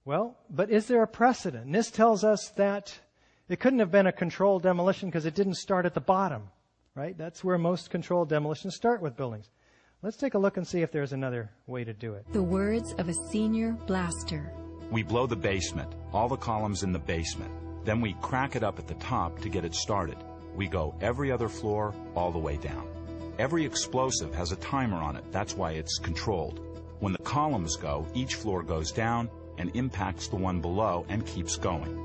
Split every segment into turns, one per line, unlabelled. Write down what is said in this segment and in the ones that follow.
Well, but is there a precedent? NIST tells us that it couldn't have been a controlled demolition because it didn't start at the bottom, right? That's where most controlled demolitions start with buildings. Let's take a look and see if there's another way to do it.
The words of a senior blaster.
We blow the basement, all the columns in the basement. Then we crack it up at the top to get it started. We go every other floor all the way down. Every explosive has a timer on it. That's why it's controlled. When the columns go, each floor goes down and impacts the one below and keeps going.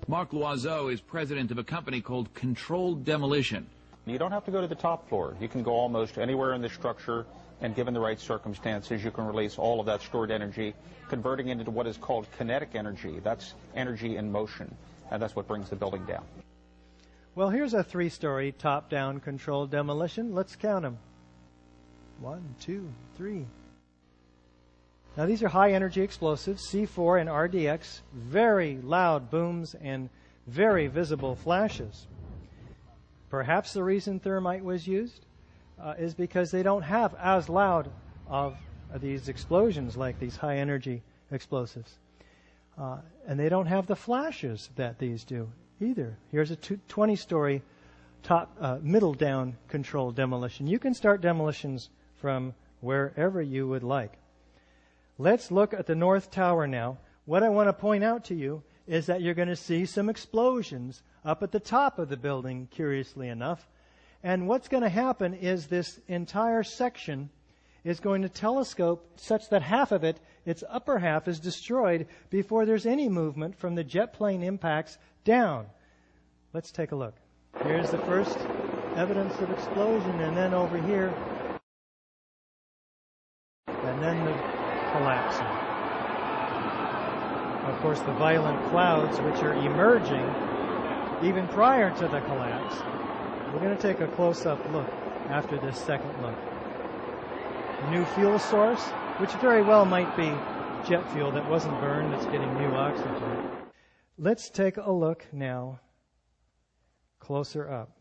Mark Loiseau is president of a company called Controlled Demolition.
You don't have to go to the top floor. You can go almost anywhere in the structure, and given the right circumstances, you can release all of that stored energy, converting it into what is called kinetic energy. That's energy in motion, and that's what brings the building down.
Well, here's a 3-story top-down controlled demolition. Let's count them. 1, 2, 3. Now, these are high-energy explosives, C4 and RDX, very loud booms and very visible flashes. Perhaps the reason thermite was used is because they don't have as loud of these explosions like these high-energy explosives. And they don't have the flashes that these do either. Here's a 20-story middle-down controlled demolition. You can start demolitions from wherever you would like. Let's look at the North Tower now. What I want to point out to you is that you're going to see some explosions up at the top of the building, curiously enough. And what's going to happen is this entire section is going to telescope such that half of it, its upper half, is destroyed before there's any movement from the jet plane impacts down. Let's take a look. Here's the first evidence of explosion, and then over here, and then the collapsing. Of course, the violent clouds which are emerging even prior to the collapse. We're going to take a close-up look after this second look. A new fuel source, which very well might be jet fuel that wasn't burned, that's getting new oxygen. Let's take a look now closer up.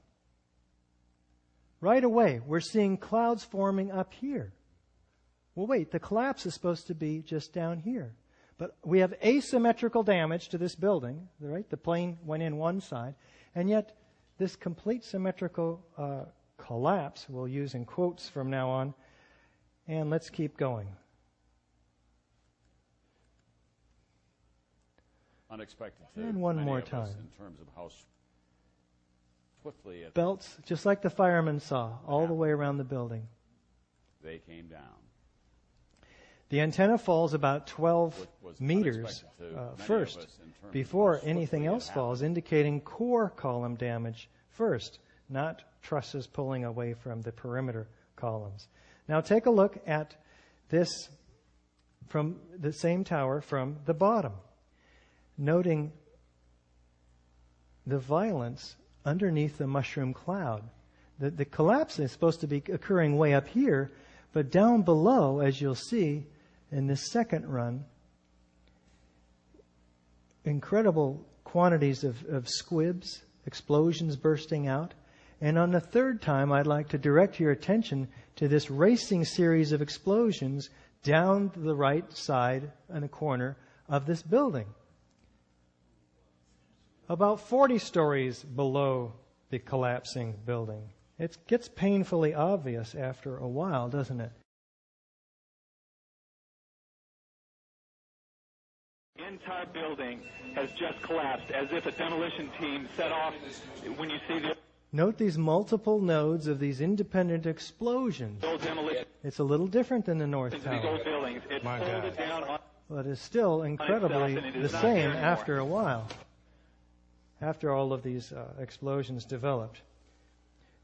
Right away, we're seeing clouds forming up here. Well, wait, the collapse is supposed to be just down here. But we have asymmetrical damage to this building, right? The plane went in one side, and yet this complete symmetrical collapse, we'll use in quotes from now on, and let's keep going.
Unexpected.
And one more time.
In terms of how swiftly it
belts, just like the firemen saw, all the way around the building.
They came down.
The antenna falls about 12 meters first, before anything else falls, indicating core column damage first, not trusses pulling away from the perimeter columns. Now take a look at this from the same tower from the bottom, noting the violence underneath the mushroom cloud. The collapse is supposed to be occurring way up here, but down below, as you'll see, in this second run, incredible quantities of squibs, explosions bursting out. And on the third time, I'd like to direct your attention to this racing series of explosions down the right side in the corner of this building. About 40 stories below the collapsing building. It gets painfully obvious after a while, doesn't it?
The entire building has just collapsed, as if a demolition team set off. When you see the
note these multiple nodes of these independent explosions. It's a little different than the North Tower.
These old buildings, it folded down on,
but it's still incredibly the same after a while, after all of these explosions developed.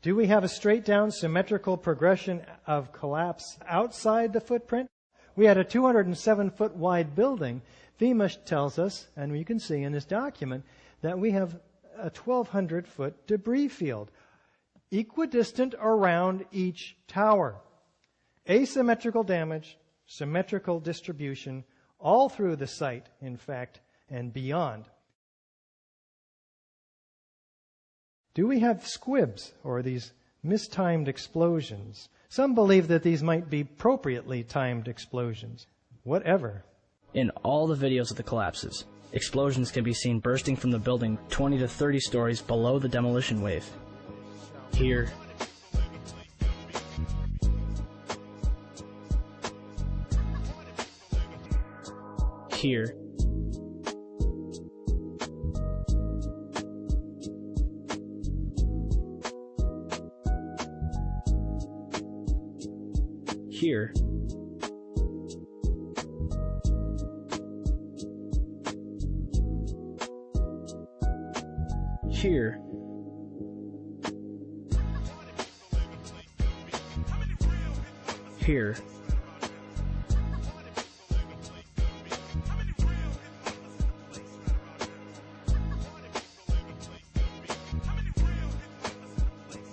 Do we have a straight-down symmetrical progression of collapse outside the footprint? We had a 207-foot wide building. FEMA tells us, and you can see in this document, that we have a 1,200-foot debris field, equidistant around each tower. Asymmetrical damage, symmetrical distribution, all through the site, in fact, and beyond. Do we have squibs, or these mistimed explosions? Some believe that these might be appropriately timed explosions. Whatever.
In all the videos of the collapses, explosions can be seen bursting from the building 20 to 30 stories below the demolition wave. Here, here, here, here, here,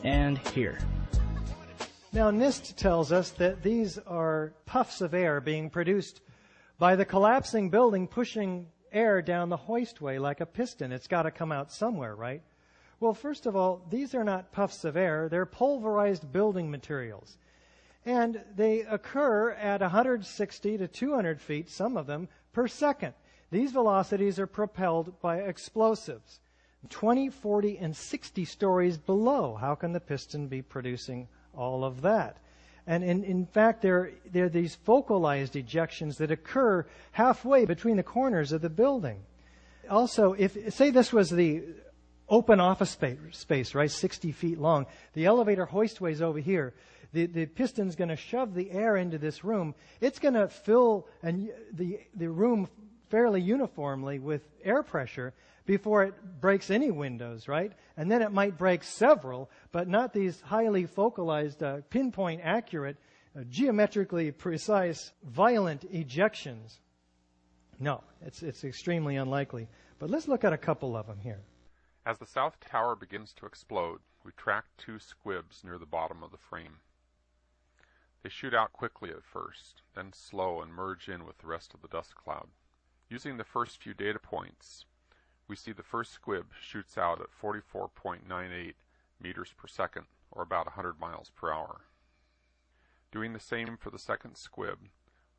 and here.
Now, NIST tells us that these are puffs of air being produced by the collapsing building pushing air down the hoistway like a piston. It's got to come out somewhere, right? Well, first of all, these are not puffs of air. They're pulverized building materials. And they occur at 160 to 200 feet, some of them, per second. These velocities are propelled by explosives. 20, 40, and 60 stories below. How can the piston be producing all of that? And in fact, there are these focalized ejections that occur halfway between the corners of the building. Also, say this was the open office space, right, 60 feet long. The elevator hoistway's over here. The piston's going to shove the air into this room. It's going to fill the room fairly uniformly with air pressure before it breaks any windows, right? And then it might break several, but not these highly focalized, pinpoint accurate, geometrically precise, violent ejections. No, it's extremely unlikely. But let's look at a couple of them here.
As the South Tower begins to explode, we track two squibs near the bottom of the frame. They shoot out quickly at first, then slow and merge in with the rest of the dust cloud. Using the first few data points, we see the first squib shoots out at 44.98 meters per second, or about 100 miles per hour. Doing the same for the second squib,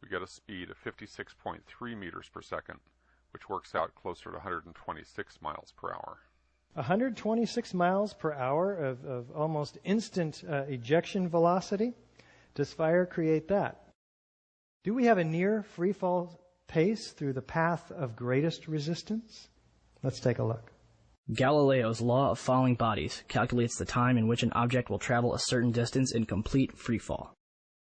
we get a speed of 56.3 meters per second, which works out closer to 126 miles per hour.
126 miles per hour of almost instant ejection velocity? Does fire create that? Do we have a near free fall pace through the path of greatest resistance? Let's take a look.
Galileo's law of falling bodies calculates the time in which an object will travel a certain distance in complete free fall.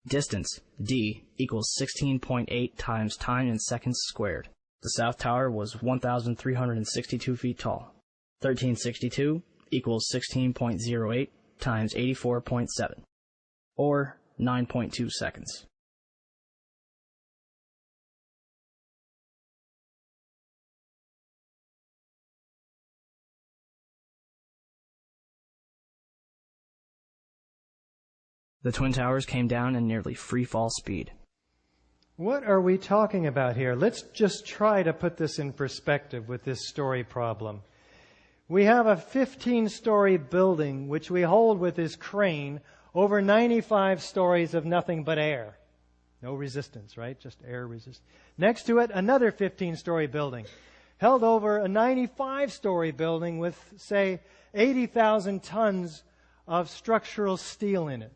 Distance, d, equals 16.8 times time in seconds squared. The South Tower was 1,362 feet tall. 1362 equals 16.08 times 84.7, or 9.2 seconds. The Twin Towers came down in nearly free fall speed.
What are we talking about here? Let's just try to put this in perspective with this story problem. We have a 15-story building which we hold with this crane over 95 stories of nothing but air. No resistance, right? Just air resistance. Next to it, another 15-story building held over a 95-story building with, say, 80,000 tons of structural steel in it.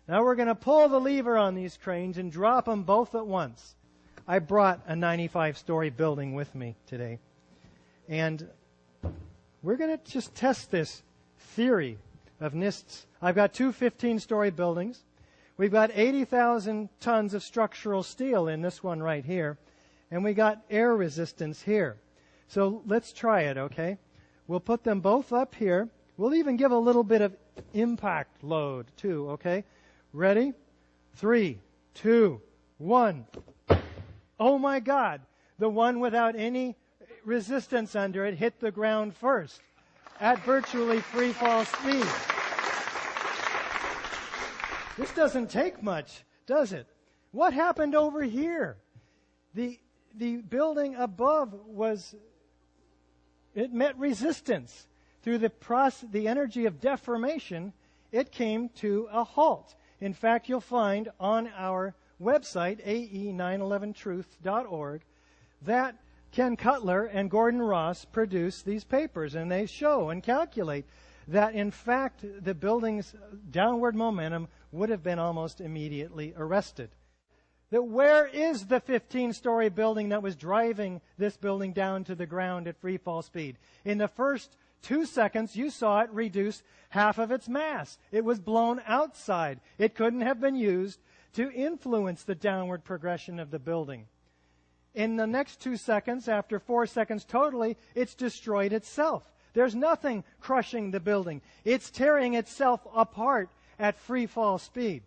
Now we're going to pull the lever on these cranes and drop them both at once. I brought a 95-story building with me today. And we're going to just test this theory of NIST's. I've got two 15-story buildings. We've got 80,000 tons of structural steel in this one right here. And we got air resistance here. So let's try it, okay? We'll put them both up here. We'll even give a little bit of impact load too, okay? Ready? 3, 2, 1. Oh my God. The one without any resistance under it hit the ground first at virtually free fall speed. This doesn't take much, does it? What happened over here? The building above it met resistance. Through the energy of deformation, it came to a halt. In fact, you'll find on our website, ae911truth.org, that Ken Cutler and Gordon Ross produced these papers, and they show and calculate that, in fact, the building's downward momentum would have been almost immediately arrested. That where is the 15-story building that was driving this building down to the ground at free fall speed? In the first 2 seconds, you saw it reduce half of its mass. It was blown outside. It couldn't have been used to influence the downward progression of the building. In the next 2 seconds, after 4 seconds totally, it's destroyed itself. There's nothing crushing the building. It's tearing itself apart at free fall speed.